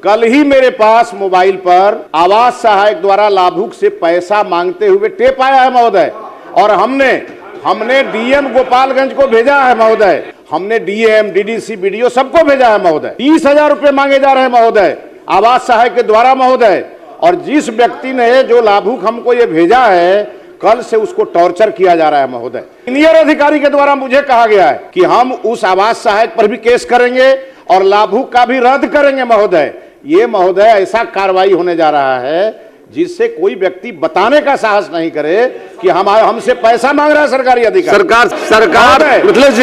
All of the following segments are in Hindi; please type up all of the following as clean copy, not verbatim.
कल ही मेरे पास मोबाइल पर आवास सहायक द्वारा लाभुक से पैसा मांगते हुए टेप आया है महोदय, और हमने डीएम गोपालगंज को भेजा है महोदय, हमने डीएम डीडीसी बीडीओ सबको भेजा है महोदय। 30,000 रुपए मांगे जा रहे हैं महोदय आवास सहायक के द्वारा महोदय, और जिस व्यक्ति ने जो लाभुक हमको ये भेजा है कल से उसको टॉर्चर किया जा रहा है महोदय। सीनियर अधिकारी के द्वारा मुझे कहा गया है कि हम उस आवास सहायक पर भी केस करेंगे और लाभुक का भी रद्द करेंगे महोदय। ये महोदय ऐसा कार्रवाई होने जा रहा है जिससे कोई व्यक्ति बताने का साहस नहीं करे कि हमसे पैसा मांग रहा है सरकारी अधिकारी। सरकार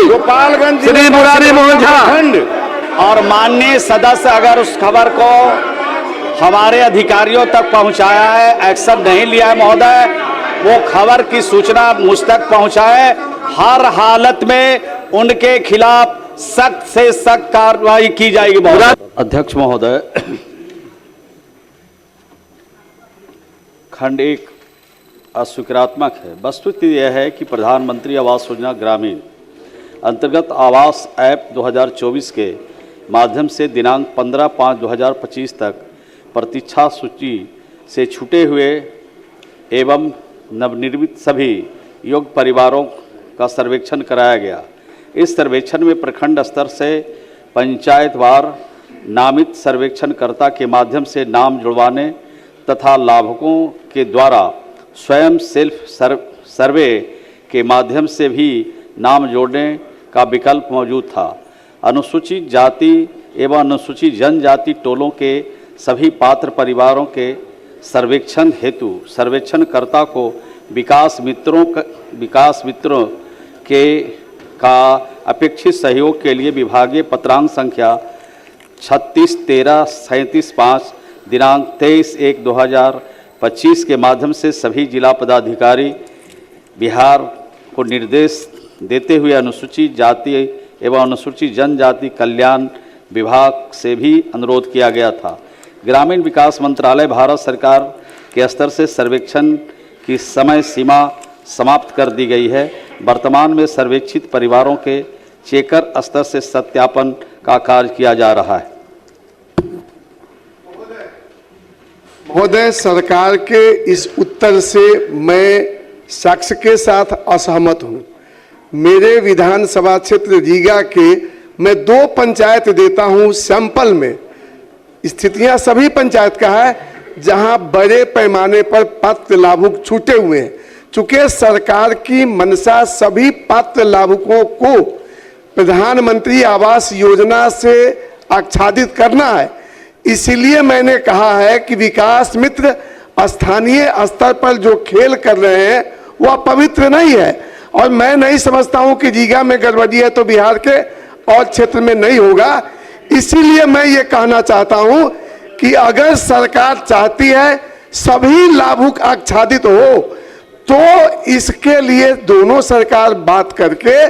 गोपालगंज श्री मुरारी मोहन झा और माननीय सदस्य अगर उस खबर को हमारे अधिकारियों तक पहुंचाया है, एक्शन नहीं लिया है महोदय, वो खबर की सूचना मुझ तक पहुंचाए। हर हालत में उनके खिलाफ सख्त से सख्त कार्रवाई की जाएगी महोदय। अध्यक्ष महोदय, खंड 1 अस्वीकारात्मक है। वस्तुस्थिति यह है कि प्रधानमंत्री आवास योजना ग्रामीण अंतर्गत आवास ऐप 2024 के माध्यम से दिनांक 15/5/2025 तक प्रतीक्षा सूची से छूटे हुए एवं नवनिर्मित सभी योग्य परिवारों का सर्वेक्षण कराया गया। इस सर्वेक्षण में प्रखंड स्तर से पंचायतवार नामित सर्वेक्षणकर्ता के माध्यम से नाम जुड़वाने तथा लाभुकों के द्वारा स्वयं सेल्फ सर्वे के माध्यम से भी नाम जोड़ने का विकल्प मौजूद था। अनुसूचित जाति एवं अनुसूचित जनजाति टोलों के सभी पात्र परिवारों के सर्वेक्षण हेतु सर्वेक्षणकर्ता को विकास मित्रों के का अपेक्षित सहयोग के लिए विभागीय पत्रांक संख्या 3613-37-5 दिनांक 23/1/2025 के माध्यम से सभी जिला पदाधिकारी बिहार को निर्देश देते हुए अनुसूचित जाति एवं अनुसूचित जनजाति कल्याण विभाग से भी अनुरोध किया गया था। ग्रामीण विकास मंत्रालय भारत सरकार के स्तर से सर्वेक्षण की समय सीमा समाप्त कर दी गई है। वर्तमान में सर्वेक्षित परिवारों के चेकर स्तर से सत्यापन का कार्य किया जा रहा है। महोदय, सरकार के इस उत्तर से मैं साक्ष्य के साथ असहमत हूं। मेरे विधानसभा क्षेत्र रीगा के मैं 2 पंचायत देता हूं सैंपल में। स्थितियां सभी पंचायत का है जहां बड़े पैमाने पर पात्र लाभुक छूटे हुए हैं। चूंकि सरकार की मंशा सभी पात्र लाभुकों को प्रधानमंत्री आवास योजना से आच्छादित करना है, इसलिए मैंने कहा है कि विकास मित्र स्थानीय स्तर पर जो खेल कर रहे हैं वह पवित्र नहीं है, और मैं नहीं समझता हूं कि रीगा में गड़बड़ी है तो बिहार के और क्षेत्र में नहीं होगा। इसीलिए मैं ये कहना चाहता हूं कि अगर सरकार चाहती है सभी लाभुक आच्छादित हो तो इसके लिए दोनों सरकार बात करके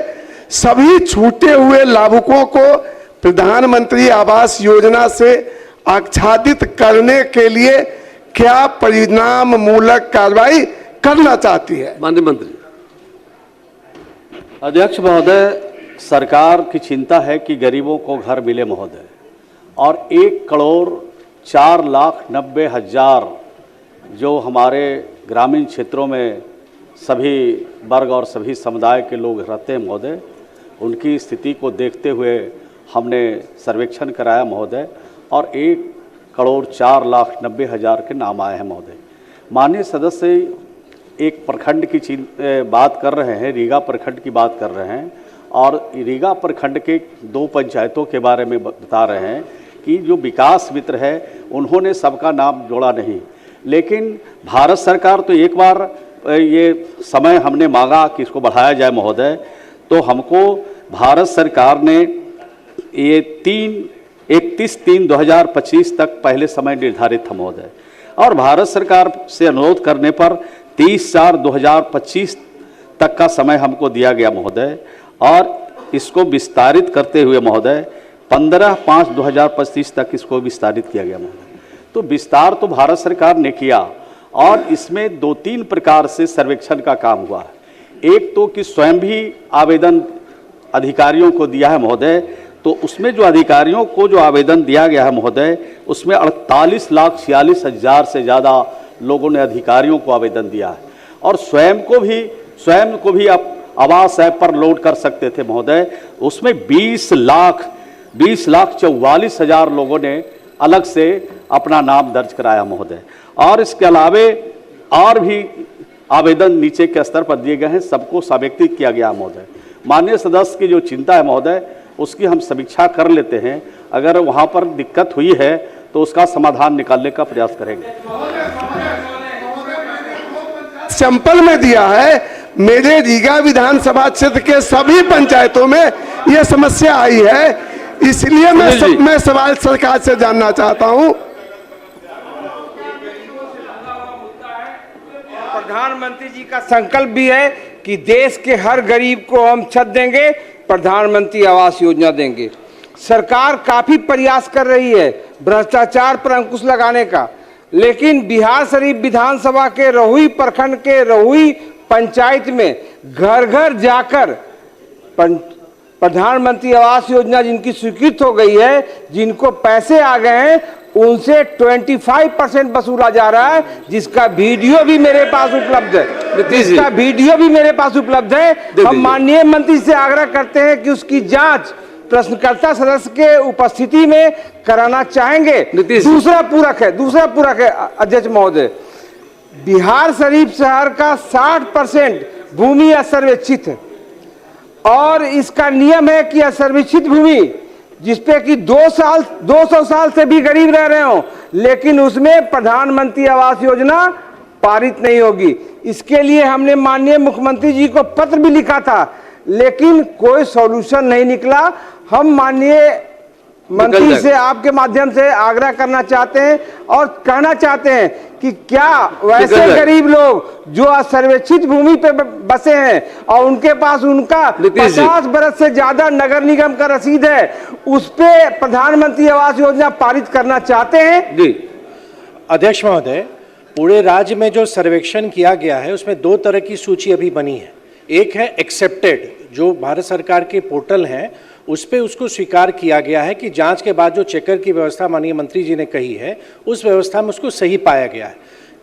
सभी छूटे हुए लाभुकों को प्रधानमंत्री आवास योजना से आच्छादित करने के लिए क्या परिणाम मूलक कार्रवाई करना चाहती है। माननीय मंत्री। अध्यक्ष महोदय, सरकार की चिंता है कि गरीबों को घर मिले महोदय, और 1,04,90,000 जो हमारे ग्रामीण क्षेत्रों में सभी वर्ग और सभी समुदाय के लोग रहते हैं महोदय, उनकी स्थिति को देखते हुए हमने सर्वेक्षण कराया महोदय, और 1,04,90,000 के नाम आए हैं महोदय। माननीय सदस्य एक प्रखंड की बात कर रहे हैं, रीगा प्रखंड की बात कर रहे हैं, और रीगा प्रखंड के 2 पंचायतों के बारे में बता रहे हैं कि जो विकास मित्र है उन्होंने सबका नाम जोड़ा नहीं। लेकिन भारत सरकार तो एक बार ये समय हमने मांगा कि इसको बढ़ाया जाए महोदय, तो हमको भारत सरकार ने ये 31/3/2025 तक पहले समय निर्धारित था महोदय, और भारत सरकार से अनुरोध करने पर 30/4/2025 तक का समय हमको दिया गया महोदय, और इसको विस्तारित करते हुए महोदय 15/5/2025 तक इसको विस्तारित किया गया महोदय। तो विस्तार तो भारत सरकार ने किया, और इसमें 2-3 प्रकार से सर्वेक्षण का काम हुआ है। एक तो कि स्वयं भी आवेदन अधिकारियों को दिया है महोदय, तो उसमें जो अधिकारियों को जो आवेदन दिया गया है महोदय, उसमें 48,46,000 से ज़्यादा लोगों ने अधिकारियों को आवेदन दिया है। और स्वयं को भी आप आवास ऐप पर लोड कर सकते थे महोदय। उसमें 20,44,000 लोगों ने अलग से अपना नाम दर्ज कराया महोदय। और इसके अलावे और भी आवेदन नीचे के स्तर पर दिए गए हैं, सबको समेकित किया गया महोदय। माननीय सदस्य की जो चिंता है महोदय, उसकी हम समीक्षा कर लेते हैं। अगर वहाँ पर दिक्कत हुई है तो उसका समाधान निकालने का प्रयास करेंगे। सैंपल में दिया है, मेरे रीगा विधानसभा क्षेत्र के सभी पंचायतों में यह समस्या आई है, इसलिए मैं सवाल सरकार से जानना चाहता हूं। प्रधानमंत्री जी का संकल्प भी है कि देश के हर गरीब को हम छत देंगे, प्रधानमंत्री आवास योजना देंगे। सरकार काफी प्रयास कर रही है भ्रष्टाचार पर अंकुश लगाने का, लेकिन बिहार शरीफ विधानसभा के रहुई प्रखंड के रहुई पंचायत में घर घर जाकर प्रधानमंत्री आवास योजना जिनकी स्वीकृत हो गई है, जिनको पैसे आ गए हैं, उनसे 25% वसूला जा रहा है, जिसका वीडियो भी मेरे पास उपलब्ध है। हम माननीय मंत्री से आग्रह करते हैं कि उसकी जांच प्रश्नकर्ता सदस्य के उपस्थिति में कराना चाहेंगे। दूसरा पूरक है अध्यक्ष महोदय, बिहार शरीफ शहर का 60% भूमि असर्वेक्षित है और इसका नियम है कि असर्वेक्षित भूमि जिसपे कि 200 साल से भी गरीब रह रहे हो, लेकिन उसमें प्रधानमंत्री आवास योजना पारित नहीं होगी। इसके लिए हमने माननीय मुख्यमंत्री जी को पत्र भी लिखा था, लेकिन कोई सॉल्यूशन नहीं निकला। हम माननीय मंत्री से आपके माध्यम से आग्रह करना चाहते हैं और कहना चाहते हैं कि क्या वैसे गरीब लोग जो असर्वेक्षित भूमि पे बसे हैं और उनके पास उनका 50 बरस से ज्यादा नगर निगम का रसीद है, उस पे प्रधानमंत्री आवास योजना पारित करना चाहते हैं? जी अध्यक्ष महोदय, पूरे राज्य में जो सर्वेक्षण किया गया है उसमें 2 तरह की सूची अभी बनी है। एक है एक्सेप्टेड, जो भारत सरकार के पोर्टल हैं उस पे उसको स्वीकार किया गया है कि जांच के बाद जो चेकर की व्यवस्था माननीय मंत्री जी ने कही है उस व्यवस्था में उसको सही पाया गया है।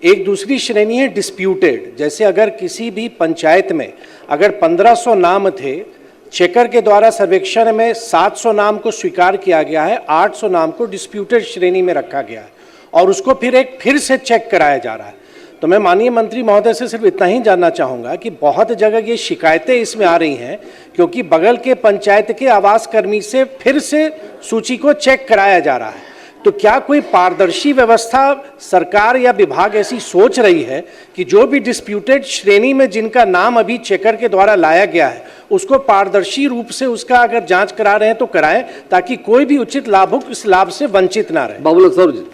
एक दूसरी श्रेणी है डिस्प्यूटेड, जैसे अगर किसी भी पंचायत में अगर 1500 नाम थे, चेकर के द्वारा सर्वेक्षण में 700 नाम को स्वीकार किया गया है, 800 नाम को डिस्प्यूटेड श्रेणी में रखा गया है और उसको फिर से चेक कराया जा रहा है। तो मैं माननीय मंत्री महोदय से सिर्फ इतना ही जानना चाहूँगा कि बहुत जगह ये शिकायतें इसमें आ रही हैं क्योंकि बगल के पंचायत के आवास कर्मी से फिर से सूची को चेक कराया जा रहा है। तो क्या कोई पारदर्शी व्यवस्था सरकार या विभाग ऐसी सोच रही है कि जो भी डिस्प्यूटेड श्रेणी में जिनका नाम अभी चेकर के द्वारा लाया गया है उसको पारदर्शी रूप से उसका अगर जाँच करा रहे हैं तो कराएं, ताकि कोई भी उचित लाभुक इस लाभ से वंचित ना रहे। बाबूलाल सर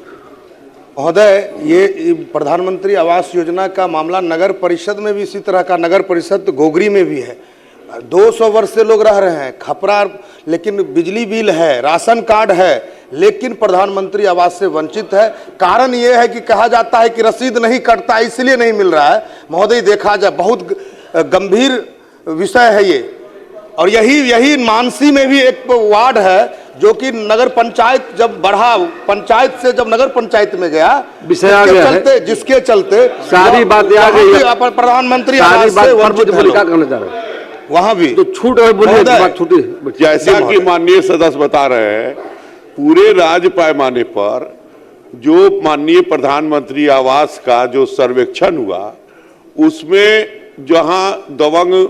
महोदय, ये प्रधानमंत्री आवास योजना का मामला नगर परिषद में भी इसी तरह का, नगर परिषद गोगरी में भी है। 200 वर्ष से लोग रह रहे हैं, खपरा, लेकिन बिजली बिल है, राशन कार्ड है, लेकिन प्रधानमंत्री आवास से वंचित है। कारण ये है कि कहा जाता है कि रसीद नहीं कटता, इसलिए नहीं मिल रहा है। महोदय देखा जाए, बहुत गंभीर विषय है ये। और यही मानसी में भी एक वार्ड है जो कि नगर पंचायत जब बढ़ा, पंचायत से जब नगर पंचायत में गया, जिसके चलते सारी बातें आ गई, प्रधानमंत्री आवास से वंचित है। वहां भी तो छूट बोलिए। जैसा कि माननीय सदस्य बता रहे हैं, पूरे राज्य पैमाने पर जो माननीय प्रधानमंत्री आवास का जो सर्वेक्षण हुआ उसमें जहां दबंग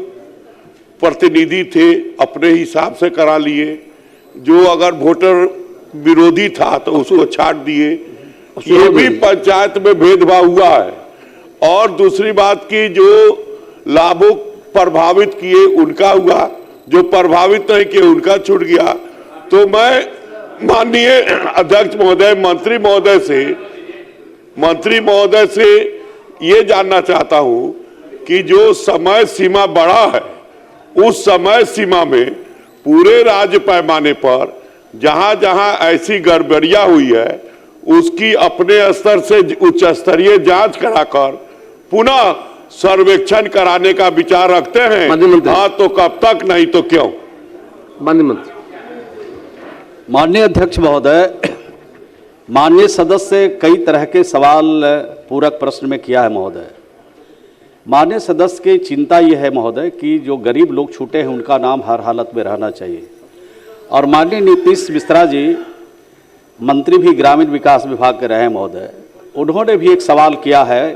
प्रतिनिधि थे अपने हिसाब से करा लिए, जो अगर वोटर विरोधी था तो उसको छाट दिए। ये भी पंचायत में भेदभाव हुआ है। और दूसरी बात की जो लाभुक प्रभावित किए उनका हुआ, जो प्रभावित नहीं किए उनका छूट गया। तो मैं माननीय अध्यक्ष महोदय, मंत्री महोदय से ये जानना चाहता हूं कि जो समय सीमा बढ़ा है उस समय सीमा में पूरे राज्य पैमाने पर जहां जहां ऐसी गड़बड़ियां हुई है उसकी अपने स्तर से उच्च स्तरीय जांच कराकर पुनः सर्वेक्षण कराने का विचार रखते हैं। हाँ तो कब तक, नहीं तो क्यों? माननीय अध्यक्ष महोदय, माननीय सदस्य कई तरह के सवाल पूरक प्रश्न में किया है महोदय। माननीय सदस्य की चिंता ये है महोदय कि जो गरीब लोग छूटे हैं उनका नाम हर हालत में रहना चाहिए। और माननीय नीतीश मिश्रा जी मंत्री भी ग्रामीण विकास विभाग के रहे हैं महोदय, उन्होंने भी एक सवाल किया है,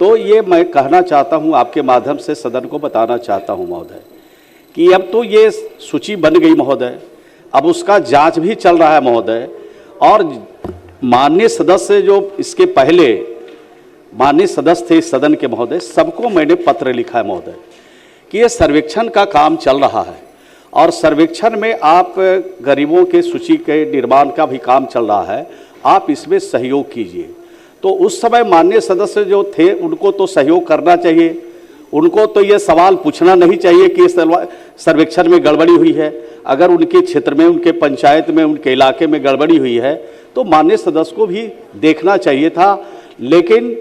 तो ये मैं कहना चाहता हूँ, आपके माध्यम से सदन को बताना चाहता हूँ महोदय कि अब तो ये सूची बन गई महोदय, अब उसका जांच भी चल रहा है महोदय। और माननीय सदस्य जो इसके पहले माननीय सदस्य थे इस सदन के महोदय, सबको मैंने पत्र लिखा है महोदय कि ये सर्वेक्षण का काम चल रहा है और सर्वेक्षण में आप गरीबों के सूची के निर्माण का भी काम चल रहा है, आप इसमें सहयोग कीजिए। तो उस समय माननीय सदस्य जो थे उनको तो सहयोग करना चाहिए, उनको तो ये सवाल पूछना नहीं चाहिए कि सर्वेक्षण में गड़बड़ी हुई है। अगर उनके क्षेत्र में, उनके पंचायत में, उनके इलाके में गड़बड़ी हुई है तो माननीय सदस्य को भी देखना चाहिए था। लेकिन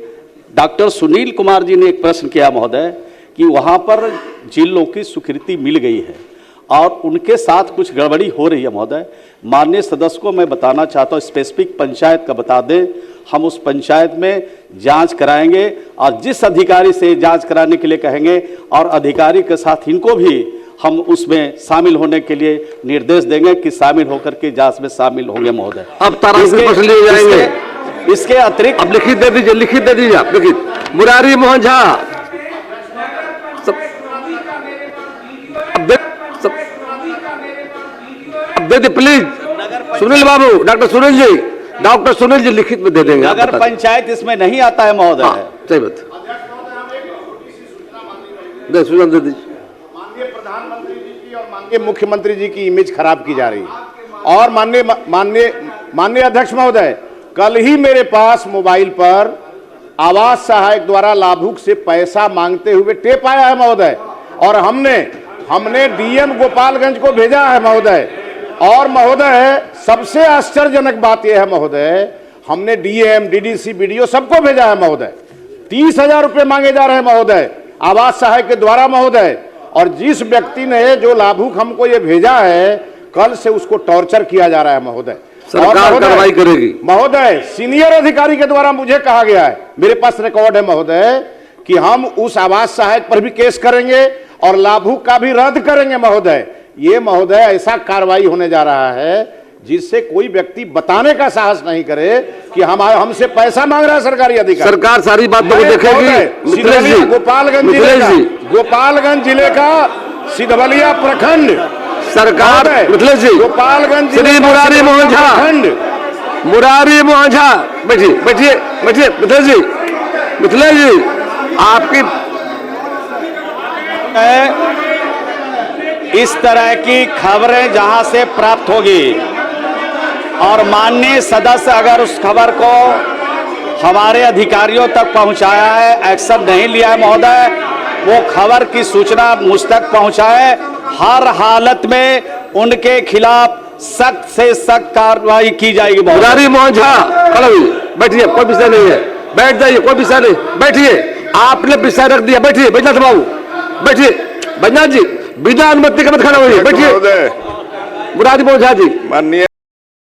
डॉक्टर सुनील कुमार जी ने एक प्रश्न किया महोदय कि वहाँ पर जिन लोगों की स्वीकृति मिल गई है और उनके साथ कुछ गड़बड़ी हो रही है महोदय। माननीय सदस्य को मैं बताना चाहता हूँ, स्पेसिफिक पंचायत का बता दें, हम उस पंचायत में जांच कराएंगे और जिस अधिकारी से जांच कराने के लिए कहेंगे और अधिकारी के साथ इनको भी हम उसमें शामिल होने के लिए निर्देश देंगे कि शामिल होकर के जांच में शामिल होंगे महोदय। अब तराशी प्रश्न लिए जाएंगे। इसके अतिरिक्त अब लिखित दे दीजिए, लिखित दे दीजिए आप, लिखित। मुरारी मोहन झा, दे दे प्लीज। सुनील बाबू, डॉक्टर सुनील जी लिखित में दे देंगे। नगर पंचायत इसमें नहीं आता है महोदय। सही बात, दे सूचना दे दीजिए। माननीय प्रधानमंत्री जी की और माननीय मुख्यमंत्री जी की इमेज खराब की जा रही है। और माननीय अध्यक्ष महोदय, कल ही मेरे पास मोबाइल पर आवास सहायक द्वारा लाभुक से पैसा मांगते हुए टेप आया है महोदय, और हमने डीएम गोपालगंज को भेजा है महोदय। और महोदय सबसे आश्चर्यजनक बात यह है महोदय, हमने डीएम, डीडीसी, बीडीओ सबको भेजा है महोदय। 30,000 रुपये मांगे जा रहे हैं महोदय आवास सहायक के द्वारा महोदय। और जिस व्यक्ति ने जो लाभुक हमको ये भेजा है, कल से उसको टॉर्चर किया जा रहा है महोदय। सरकार कार्रवाई करेगी महोदय। सीनियर अधिकारी के द्वारा मुझे कहा गया है, मेरे पास रिकॉर्ड है महोदय, कि हम उस आवास सहायक पर भी केस करेंगे और लाभुक का भी रद्द करेंगे महोदय। ये महोदय ऐसा कार्रवाई होने जा रहा है जिससे कोई व्यक्ति बताने का साहस नहीं करे कि हमसे पैसा मांग रहा है सरकारी अधिकारी। सरकार सारी बातों को देखेगी। गोपालगंज जिले का सिधवलिया प्रखंड सरकार, मिथिलेश जी, गोपालगंज श्री मुरारी मोहन झा, बैठिए मिथिलेश जी आपकी इस तरह की खबरें जहां से प्राप्त होगी और माननीय सदस्य अगर उस खबर को हमारे अधिकारियों तक पहुंचाया है, एक्शन नहीं लिया है महोदय, वो खबर की सूचना मुझ तक पहुंचाए, हर हालत में उनके खिलाफ सख्त से सख्त कार्रवाई की जाएगी। मुरारी मोहन झा, बैठिए, कोई विषय नहीं है, बैठ जाइए, कोई विषय नहीं, बैठिए। आपने विषय रख दिया, बैठिए बैजनाथ बाबू, बैठिए बैजनाथ जी, बिना अनुमति के मत खड़ा होइए, बैठिए। मुरारी मोहन झा जी, माननीय